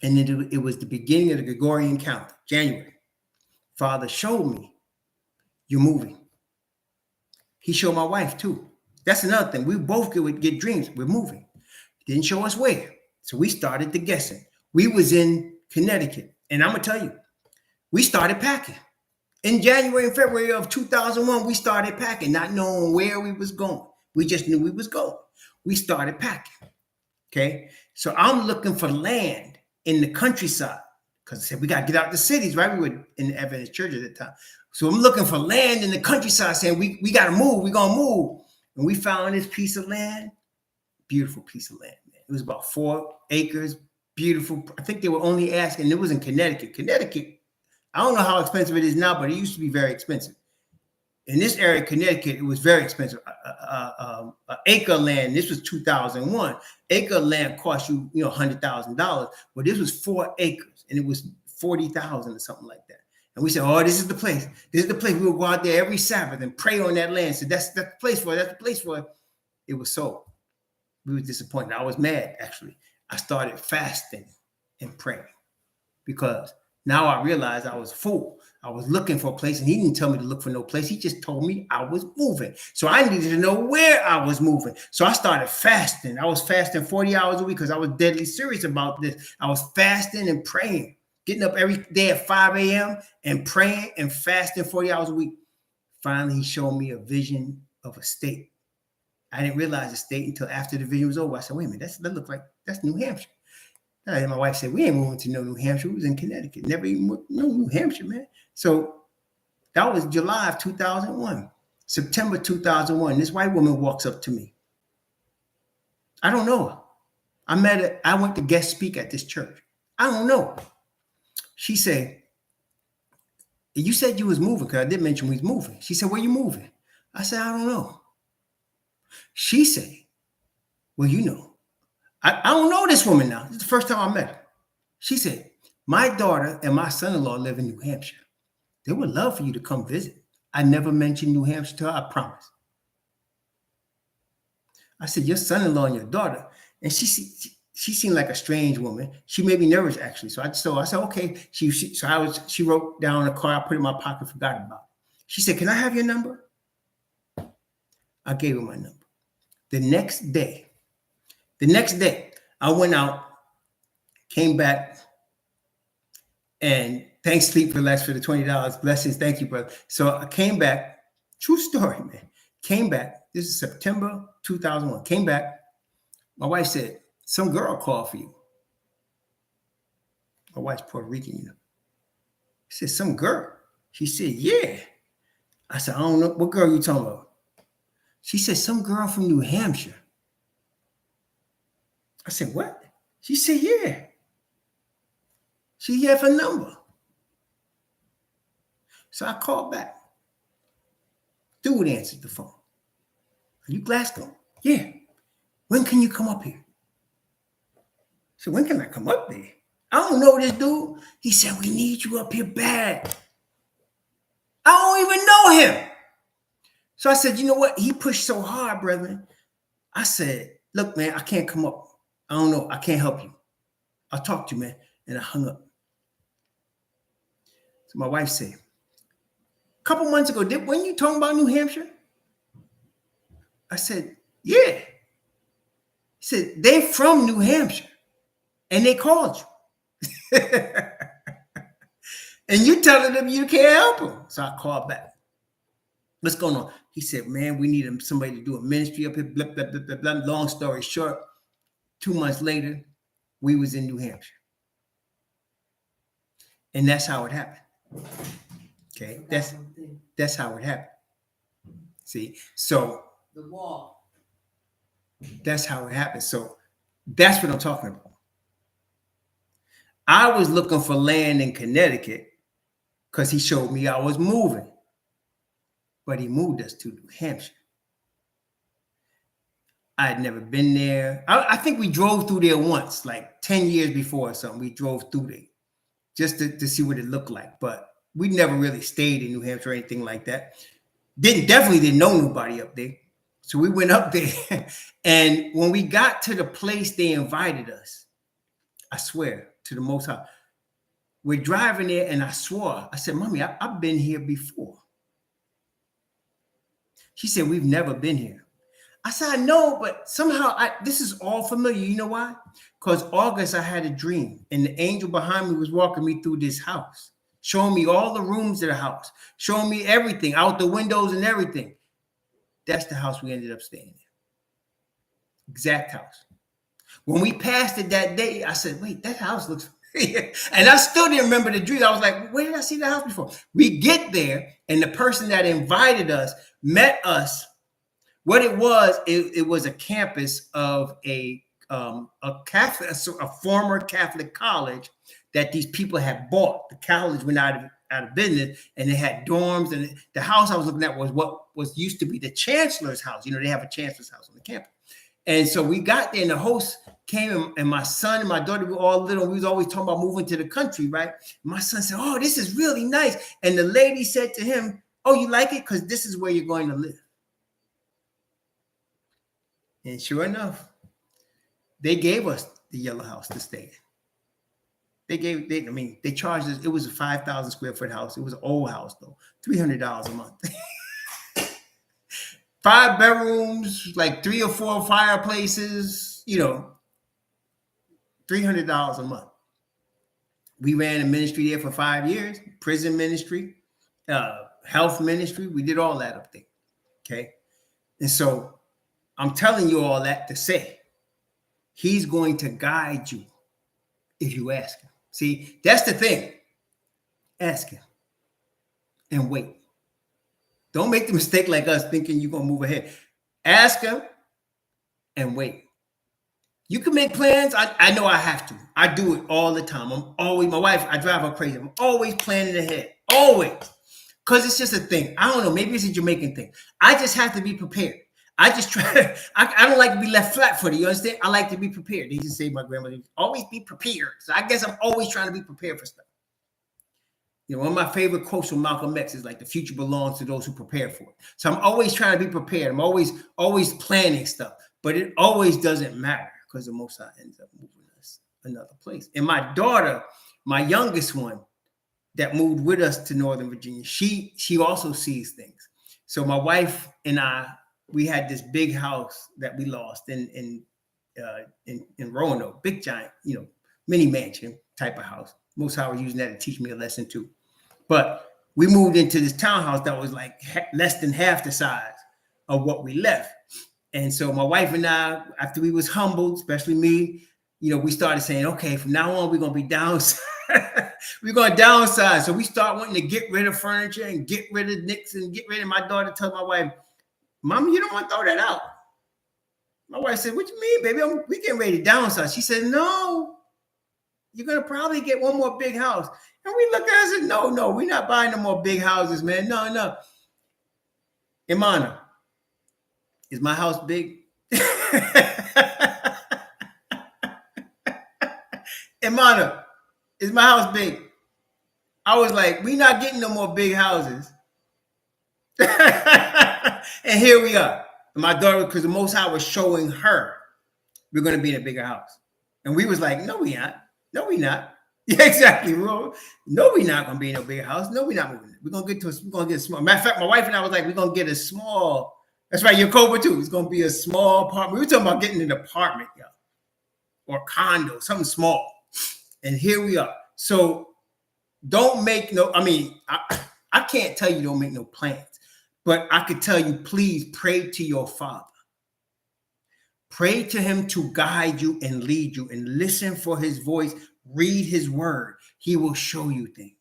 And it was the beginning of the Gregorian calendar, January. Father showed me, you're moving. He showed my wife too. That's another thing. We both would get dreams. We're moving. He didn't show us where. So we started the guessing. We was in Connecticut. And I'm going to tell you, we started packing. In January and February of 2001, we started packing, not knowing where we was going. We just knew we was going. We started packing. Okay? So I'm looking for land in the countryside because I said, we got to get out the cities, right? We were in the Adventist church at the time. So I'm looking for land in the countryside saying, we got to move. We're going to move. And we found this piece of land, beautiful piece of land. Man. It was about 4 acres. Beautiful. I think they were only asking, it was in Connecticut. Connecticut, I don't know how expensive it is now, but it used to be very expensive. In this area, Connecticut, it was very expensive. An acre land, this was 2001. Acre land cost you, $100,000, but this was 4 acres, and it was 40,000 or something like that. And we said, oh, this is the place. This is the place. We would go out there every Sabbath and pray on that land. So that's the place for it. That's the place for it. it was sold. We were disappointed. I was mad, actually. I started fasting and praying because now I realized I was a fool. I was looking for a place, and he didn't tell me to look for no place. He just told me I was moving. So I needed to know where I was moving. So I started fasting. I was fasting 40 hours a week because I was deadly serious about this. I was fasting and praying, getting up every day at 5 a.m. and praying and fasting 40 hours a week. Finally, he showed me a vision of a state. I didn't realize the state until after the vision was over. I said, wait a minute, that looks like that's New Hampshire. And my wife said, we ain't moving to no New Hampshire. We was in Connecticut. Never even moved no New Hampshire, man. So that was July of 2001. September 2001, this white woman walks up to me. I don't know her. I met her. I went to guest speak at this church. I don't know. She said, you said you was moving, because I did mention we was moving. She said, where you moving? I said, I don't know. She said, well, you know. I don't know this woman now. It's the first time I met her. She said, my daughter and my son-in-law live in New Hampshire. They would love for you to come visit. I never mentioned New Hampshire to her, I promise. I said, your son-in-law and your daughter. And she seemed like a strange woman. She made me nervous, actually. So I said, okay. She wrote down a card, I put it in my pocket, forgot about it. She said, can I have your number? I gave her my number. The next day, I went out, came back, and thanks, Sleep Relax, for the $20. Blessings. Thank you, brother. So I came back. True story, man. Came back. This is September 2001. Came back. My wife said, some girl called for you. My wife's Puerto Rican, you know. She said, some girl. She said, yeah. I said, I don't know. What girl you talking about? She said, some girl from New Hampshire. I said, what? She said, yeah. She gave her number. So I called back. Dude answered the phone. Are you Glasgow? Yeah. When can you come up here? So when can I come up there? I don't know this dude. He said, we need you up here bad. I don't even know him. So I said, you know what? He pushed so hard, brethren. I said, look, man, I can't come up. I don't know. I can't help you. I'll talk to you, man. And I hung up. So my wife said, a couple months ago, when you talking about New Hampshire? I said, yeah. He said, they're from New Hampshire. And they called you. And you telling them you can't help them. So I called back. What's going on? He said, man, we need somebody to do a ministry up here. Blah, blah, blah, blah, blah. Long story short, 2 months later, we was in New Hampshire. And that's how it happened. Okay, that's how it happened. See, so the wall. That's how it happened. So that's what I'm talking about. I was looking for land in Connecticut because he showed me I was moving, but he moved us to New Hampshire. I had never been there. I think we drove through there once, like 10 years before or something. We drove through there just to see what it looked like, but we never really stayed in New Hampshire or anything like that. Definitely didn't know nobody up there. So we went up there. And when we got to the place they invited us, I swear to the Most High, we're driving there and I swore, I said, Mommy, I've been here before. She said, we've never been here. I said, I know, but somehow this is all familiar. You know why? Because August, I had a dream and the angel behind me was walking me through this house, showing me all the rooms of the house, showing me everything, out the windows and everything. That's the house we ended up staying in. Exact house. When we passed it that day, I said, wait, that house looks familiar. And I still didn't remember the dream. I was like, where did I see the house before? We get there and the person that invited us met us. What it was a campus of a former Catholic college that these people had bought. The college went out of business, and they had dorms. And the house I was looking at was what was used to be the chancellor's house. You know, they have a chancellor's house on the campus. And so we got there, and the host came, and my son and my daughter were all little. We was always talking about moving to the country, right? My son said, "Oh, this is really nice." And the lady said to him, "Oh, you like it? Because this is where you're going to live." And sure enough, they gave us the yellow house to stay in. They charged us. It was a 5,000 square foot house. It was an old house though, $300 a month. 5 bedrooms, like 3 or 4 fireplaces, $300 a month. We ran a ministry there for 5 years, prison ministry, health ministry. We did all that up there. Okay. And so I'm telling you all that to say, he's going to guide you if you ask him. See, that's the thing. Ask him and wait. Don't make the mistake like us thinking you're going to move ahead. Ask him and wait. You can make plans. I know I have to. I do it all the time. My wife, I drive her crazy. I'm always planning ahead. Always. Because it's just a thing. I don't know. Maybe it's a Jamaican thing. I just have to be prepared. I just try. I don't like to be left flat-footed. You understand? I like to be prepared. They just say, my grandmother, always be prepared. So I guess I'm always trying to be prepared for stuff. One of my favorite quotes from Malcolm X is like, the future belongs to those who prepare for it. So I'm always trying to be prepared. I'm always planning stuff. But it always doesn't matter because the Most High ends up moving us another place. And my daughter, my youngest one, that moved with us to Northern Virginia, she also sees things. So my wife and I, we had this big house that we lost in Roanoke, big giant, mini mansion type of house. Most High was using that to teach me a lesson too. But we moved into this townhouse that was like less than half the size of what we left. And so my wife and I, after we was humbled, especially me, we started saying, okay, from now on, we're going to be downside. We're going to downsize. So we start wanting to get rid of furniture and get rid of nicks and get rid of. My daughter tells my wife, Mama, you don't want to throw that out. My wife said, what you mean, baby? We getting ready to downsize. She said, no, you're going to probably get one more big house. And we looked at her and said, no, we're not buying no more big houses, man. No. Imana, is my house big? Imana, is my house big? I was like, we're not getting no more big houses. And here we are. And my daughter, because the Most High was showing her, we're going to be in a bigger house. And we was like, no, we not. No, we not. Yeah, exactly, bro. No, we're not going to be in a bigger house. No, we're not moving. We're going to get a small. Matter of fact, my wife and I was like, we're going to get a small. That's right, your Cobra too. It's going to be a small apartment. We were talking about getting an apartment, y'all, or condo, something small. And here we are. So don't make I can't tell you don't make no plans, but I could tell you, please pray to your Father. Pray to him to guide you and lead you, and listen for his voice. Read his word. He will show you things.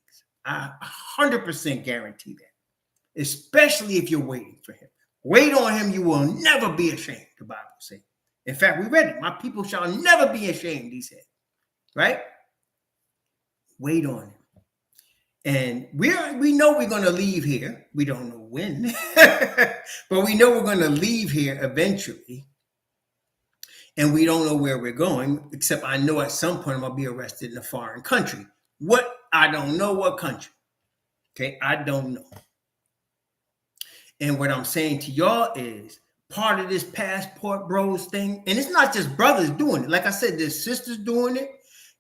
I 100% guarantee that, especially if you're waiting for him. Wait on him. You will never be ashamed, the Bible says. In fact, we read it. My people shall never be ashamed, he said. Right? Wait on him. And we know we're going to leave here. We don't know when, but we know we're going to leave here eventually. And we don't know where we're going, except I know at some point I'm going to be arrested in a foreign country. What? I don't know what country. Okay, I don't know. And what I'm saying to y'all is, part of this passport bros thing, and it's not just brothers doing it. Like I said, there's sisters doing it.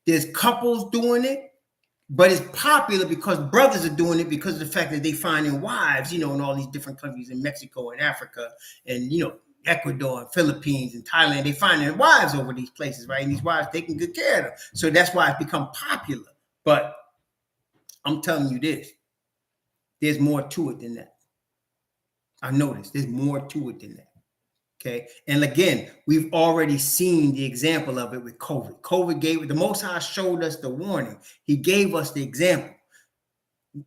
There's couples doing it. But it's popular because brothers are doing it because of the fact that they finding wives, in all these different countries, in Mexico and Africa and, Ecuador and Philippines and Thailand. They finding wives over these places, right? And these wives taking good care of them. So that's why it's become popular. But I'm telling you this, there's more to it than that. I noticed there's more to it than that. Okay. And again, we've already seen the example of it with COVID. COVID gave it, the Most High showed us the warning. He gave us the example.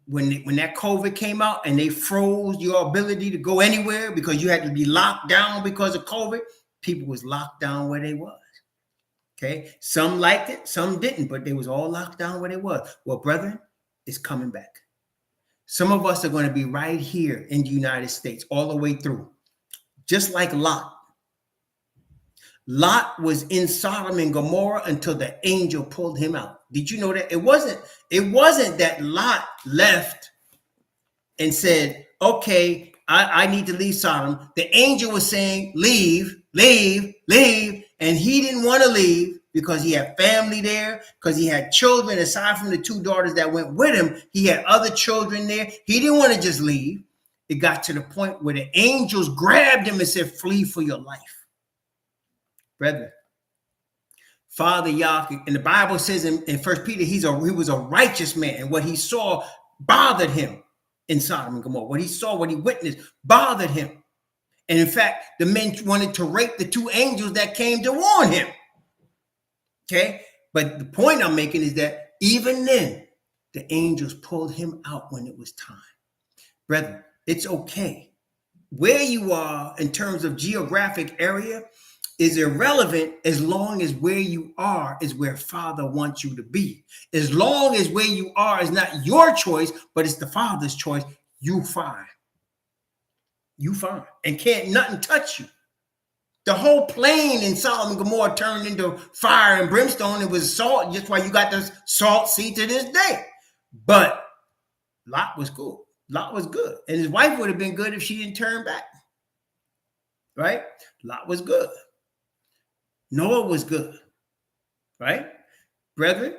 When that COVID came out and they froze your ability to go anywhere because you had to be locked down because of COVID, people was locked down where they was. Okay. Some liked it, some didn't, but they was all locked down where they was. Well, brethren, it's coming back. Some of us are going to be right here in the United States all the way through. Just like Lot. Lot was in Sodom and Gomorrah until the angel pulled him out. Did you know that? It wasn't that Lot left and said, okay, I need to leave Sodom. The angel was saying, leave. leave, leave. And he didn't want to leave because he had family there, because he had children. Aside from the 2 daughters that went with him, he had other children there. He didn't want to just leave. It got to the point where the angels grabbed him and said, flee for your life. Brethren, Father Yahweh, and the Bible says in 1 Peter, he was a righteous man, and what he saw bothered him in Sodom and Gomorrah. What he saw, what he witnessed, bothered him. And in fact, the men wanted to rape the 2 angels that came to warn him. Okay? But the point I'm making is that even then, the angels pulled him out when it was time. Brethren, it's okay. Where you are in terms of geographic area is irrelevant as long as where you are is where Father wants you to be. As long as where you are is not your choice, but it's the Father's choice, you fine. You fine. And can't nothing touch you. The whole plain in Sodom and Gomorrah turned into fire and brimstone. It was salt, just why you got this salt sea to this day. But Lot was cool. Lot was good. And his wife would have been good if she didn't turn back. Right? Lot was good. Noah was good. Right? Brethren,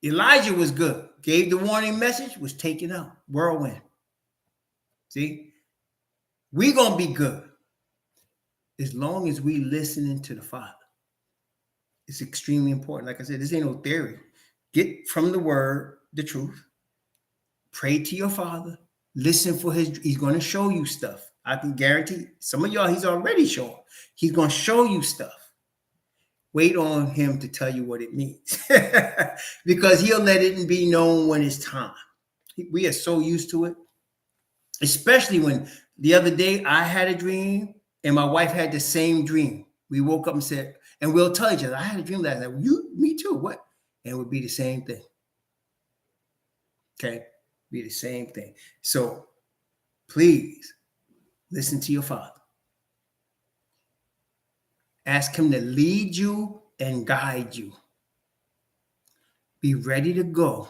Elijah was good. Gave the warning message, was taken out. Whirlwind. See? We're going to be good as long as we listening to the Father. It's extremely important. Like I said, this ain't no theory. Get from the word the truth. Pray to your Father. Listen for he's going to show you stuff. I can guarantee some of y'all, he's already shown. He's going to show you stuff. Wait on him to tell you what it means. Because he'll let it be known when it's time. We are so used to it. Especially when the other day I had a dream and my wife had the same dream. We woke up and said, and we'll tell each other, I had a dream last night. Me too. What? And it would be the same thing. Okay? Be the same thing. So please listen to your Father. Ask him to lead you and guide you. Be ready to go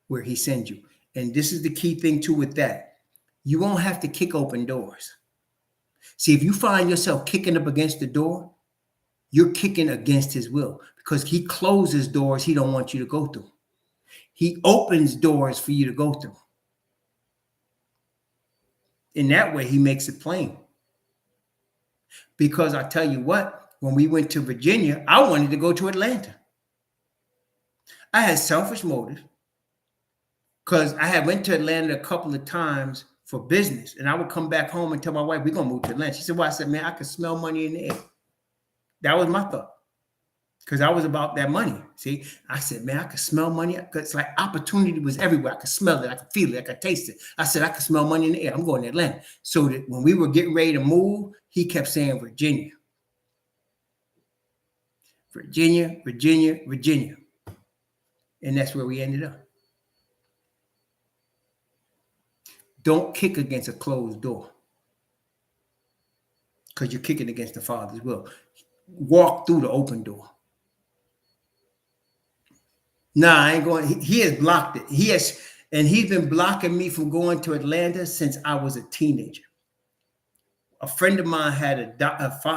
where he sends you. And this is the key thing too with that. You won't have to kick open doors. See, if you find yourself kicking up against the door, you're kicking against his will because he closes doors he don't want you to go through. He opens doors for you to go through. In that way, he makes it plain. Because I tell you what, when we went to Virginia, I wanted to go to Atlanta. I had selfish motives because I had went to Atlanta a couple of times for business. And I would come back home and tell my wife, we're going to move to Atlanta. She said, well, I said, man, I could smell money in the air. That was my thought. Because I was about that money. See, I said, man, I could smell money. It's like opportunity was everywhere. I could smell it. I could feel it. I could taste it. I said, I could smell money in the air. I'm going to Atlanta. So that when we were getting ready to move, he kept saying Virginia. Virginia, Virginia, Virginia. And that's where we ended up. Don't kick against a closed door. Because you're kicking against the Father's will. Walk through the open door. Nah, I ain't going. He has blocked it. He's been blocking me from going to Atlanta since I was a teenager. A friend of mine had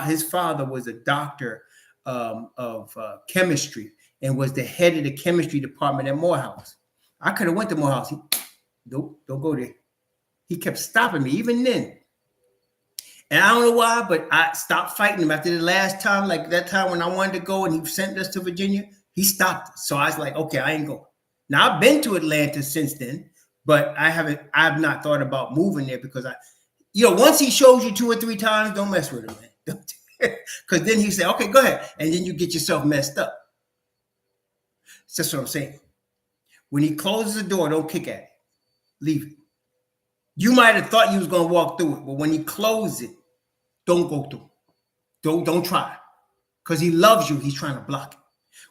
his father was a doctor of chemistry and was the head of the chemistry department at Morehouse. I could have went to Morehouse. Nope, don't go there. He kept stopping me even then. And I don't know why, but I stopped fighting him after the last time, like that time when I wanted to go and he sent us to Virginia, he stopped us. So I was like, okay, I ain't going. Now I've been to Atlanta since then, but I've not thought about moving there because once he shows you 2 or 3 times, don't mess with him, man. Because then he say, okay, go ahead. And then you get yourself messed up. That's what I'm saying. When he closes the door, don't kick at it. Leave it. You might have thought you was going to walk through it, but when he closes it, don't go through. Don't try. Because he loves you. He's trying to block it.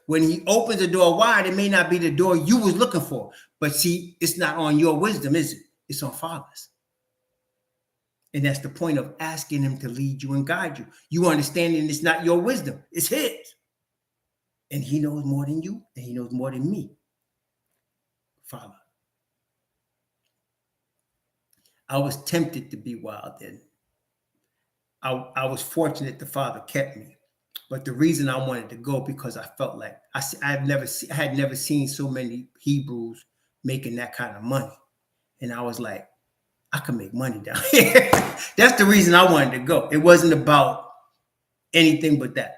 When he opens the door wide, it may not be the door you was looking for. But see, it's not on your wisdom, is it? It's on Father's. And that's the point of asking him to lead you and guide you. You understanding it's not your wisdom. It's his. And he knows more than you. And he knows more than me. Father. I was tempted to be wild then. I was fortunate the Father kept me. But the reason I wanted to go because I felt like I had never seen so many Hebrews making that kind of money, and I was like, I could make money down here. That's the reason I wanted to go. It wasn't about anything but that.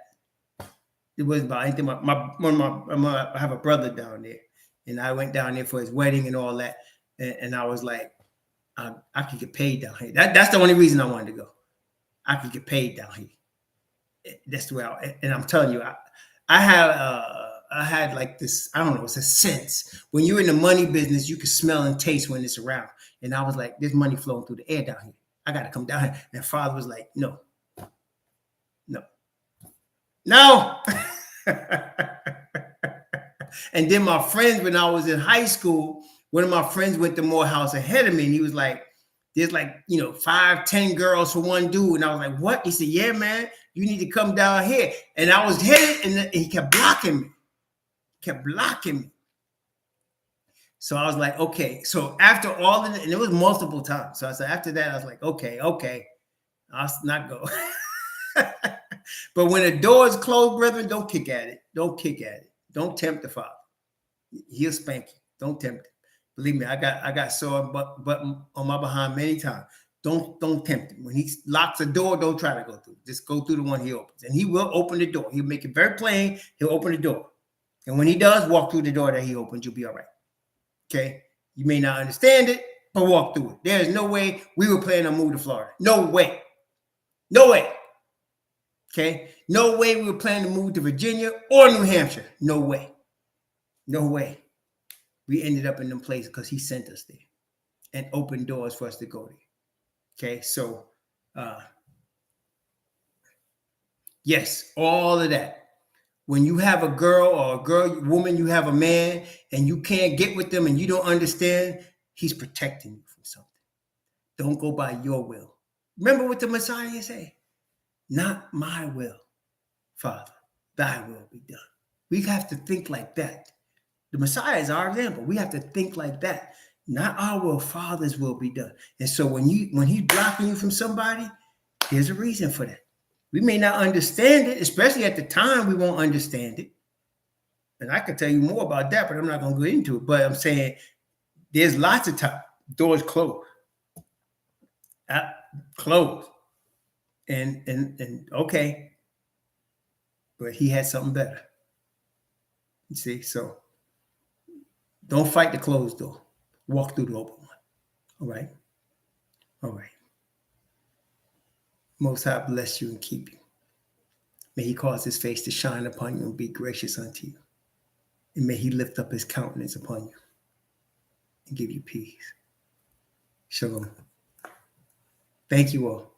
It wasn't about anything. I have a brother down there, and I went down there for his wedding and all that, and I was like, I could get paid down here. That's the only reason I wanted to go. I could get paid down here. That's the way. And I'm telling you, I had like this. I don't know. It's a sense when you're in the money business, you can smell and taste when it's around. And I was like, there's money flowing through the air down here. I got to come down here. And Father was like, no, no, no. And then my friends, when I was in high school, one of my friends went to Morehouse ahead of me, and he was like, there's like, 5, 10 girls for one dude. And I was like, what? He said, yeah, man, you need to come down here. And I was headed, and he kept blocking me. So I was like, okay. So after all of it, and it was multiple times. So I said, after that, I was like, okay, I'll not go. But when the door is closed, brethren, don't kick at it. Don't kick at it. Don't tempt the Father. He'll spank you. Don't tempt him. Believe me, I got sore button on my behind many times. Don't tempt him. When he locks a door, don't try to go through. Just go through the one he opens. And he will open the door. He'll make it very plain. He'll open the door. And when he does, walk through the door that he opens. You'll be all right. Okay? You may not understand it, but walk through it. There is no way we were planning on moving to Florida. No way. No way. Okay? No way we were planning to move to Virginia or New Hampshire. No way. No way. We ended up in them places because he sent us there and opened doors for us to go there. Okay, so yes, all of that. When you have a girl or woman, you have a man, and you can't get with them and you don't understand, he's protecting you from something. Don't go by your will. Remember what the Messiah said? Not my will, Father, thy will be done. We have to think like that. The Messiah is our example. We have to think like that. Not our will, Father's will be done. And so when he's blocking you from somebody, there's a reason for that. We may not understand it, especially at the time, we won't understand it. And I could tell you more about that, but I'm not going to go into it. But I'm saying there's lots of time. Doors closed. Closed. And okay. But he had something better. You see, so don't fight the closed door. Walk through the open one. All right? All right. Most High bless you and keep you. May he cause his face to shine upon you and be gracious unto you. And may he lift up his countenance upon you and give you peace. Shalom. Thank you all.